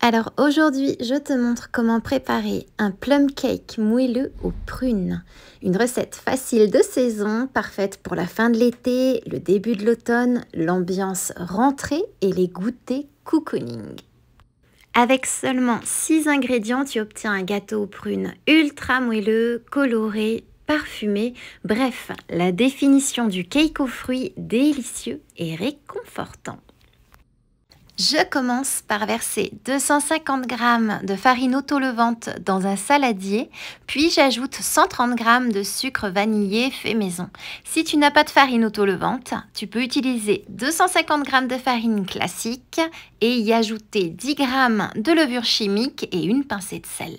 Alors aujourd'hui, je te montre comment préparer un plum cake moelleux aux prunes. Une recette facile de saison, parfaite pour la fin de l'été, le début de l'automne, l'ambiance rentrée et les goûters cocooning. Avec seulement 6 ingrédients, tu obtiens un gâteau aux prunes ultra moelleux, coloré, parfumé. Bref, la définition du cake aux fruits délicieux et réconfortant. Je commence par verser 250 g de farine auto-levante dans un saladier, puis j'ajoute 130 g de sucre vanillé fait maison. Si tu n'as pas de farine auto-levante, tu peux utiliser 250 g de farine classique et y ajouter 10 g de levure chimique et une pincée de sel.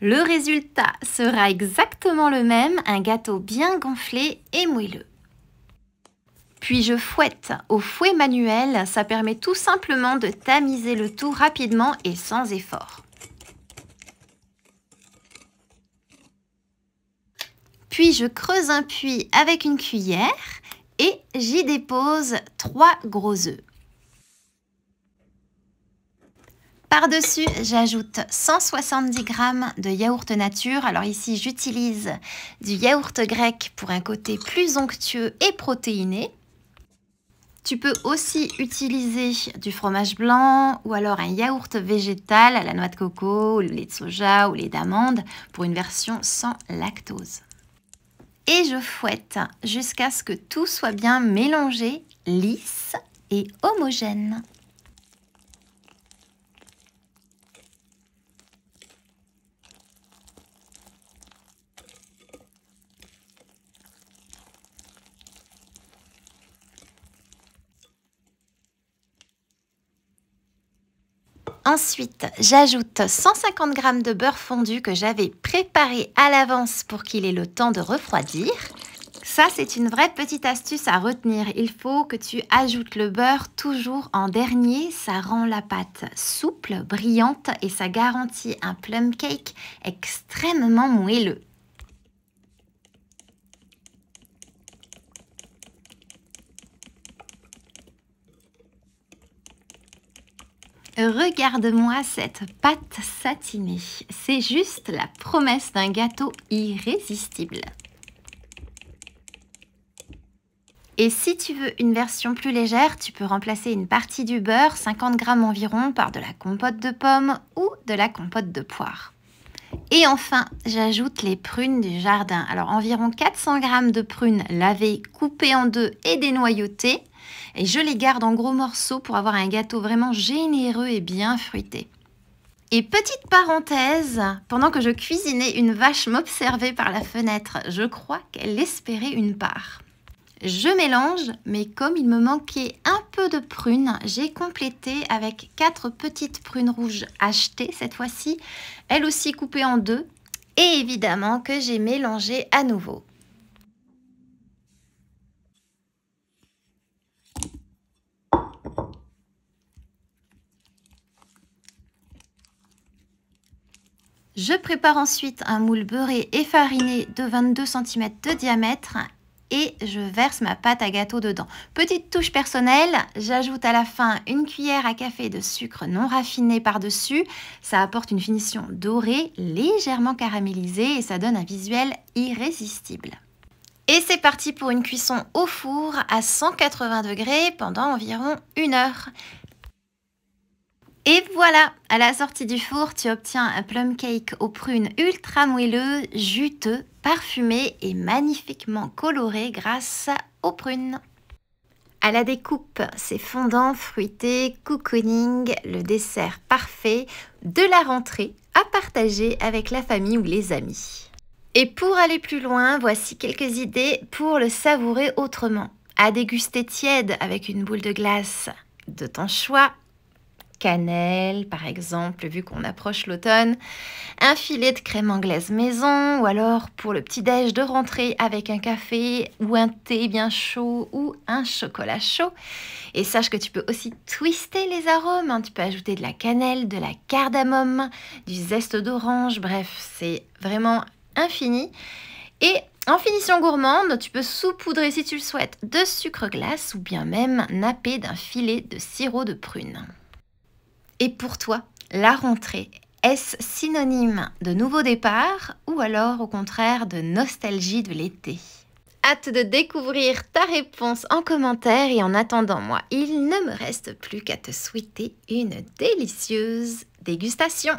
Le résultat sera exactement le même, un gâteau bien gonflé et moelleux. Puis je fouette au fouet manuel, ça permet tout simplement de tamiser le tout rapidement et sans effort. Puis je creuse un puits avec une cuillère et j'y dépose 3 gros œufs. Par-dessus, j'ajoute 170 g de yaourt nature. Alors ici, j'utilise du yaourt grec pour un côté plus onctueux et protéiné. Tu peux aussi utiliser du fromage blanc ou alors un yaourt végétal à la noix de coco, ou le lait de soja ou lait d'amande pour une version sans lactose. Et je fouette jusqu'à ce que tout soit bien mélangé, lisse et homogène. Ensuite, j'ajoute 150 g de beurre fondu que j'avais préparé à l'avance pour qu'il ait le temps de refroidir. Ça, c'est une vraie petite astuce à retenir. Il faut que tu ajoutes le beurre toujours en dernier. Ça rend la pâte souple, brillante et ça garantit un plum cake extrêmement moelleux. Regarde-moi cette pâte satinée, c'est juste la promesse d'un gâteau irrésistible. Et si tu veux une version plus légère, tu peux remplacer une partie du beurre, 50 g environ, par de la compote de pommes ou de la compote de poire. Et enfin, j'ajoute les prunes du jardin. Alors environ 400 g de prunes lavées, coupées en deux et dénoyautées. Et je les garde en gros morceaux pour avoir un gâteau vraiment généreux et bien fruité. Et petite parenthèse, pendant que je cuisinais, une vache m'observait par la fenêtre. Je crois qu'elle espérait une part. Je mélange, mais comme il me manquait un peu de prunes, j'ai complété avec 4 petites prunes rouges achetées cette fois-ci, elles aussi coupées en deux, et évidemment que j'ai mélangé à nouveau. Je prépare ensuite un moule beurré et fariné de 22 cm de diamètre et je verse ma pâte à gâteau dedans. Petite touche personnelle, j'ajoute à la fin une cuillère à café de sucre non raffiné par-dessus. Ça apporte une finition dorée, légèrement caramélisée et ça donne un visuel irrésistible. Et c'est parti pour une cuisson au four à 180 degrés pendant environ 1 heure. Et voilà, à la sortie du four, tu obtiens un plum cake aux prunes ultra moelleux, juteux, parfumé et magnifiquement coloré grâce aux prunes. À la découpe, c'est fondant, fruité, cocooning, le dessert parfait de la rentrée à partager avec la famille ou les amis. Et pour aller plus loin, voici quelques idées pour le savourer autrement. À déguster tiède avec une boule de glace de ton choix. Cannelle par exemple, vu qu'on approche l'automne, un filet de crème anglaise maison ou alors pour le petit-déj de rentrée avec un café ou un thé bien chaud ou un chocolat chaud. Et sache que tu peux aussi twister les arômes, hein. Tu peux ajouter de la cannelle, de la cardamome, du zeste d'orange, bref, c'est vraiment infini. Et en finition gourmande, tu peux saupoudrer si tu le souhaites de sucre glace ou bien même napper d'un filet de sirop de prune. Et pour toi, La rentrée, est-ce synonyme de nouveau départ ou alors au contraire de nostalgie de l'été? Hâte de découvrir ta réponse en commentaire et en attendant moi, il ne me reste plus qu'à te souhaiter une délicieuse dégustation.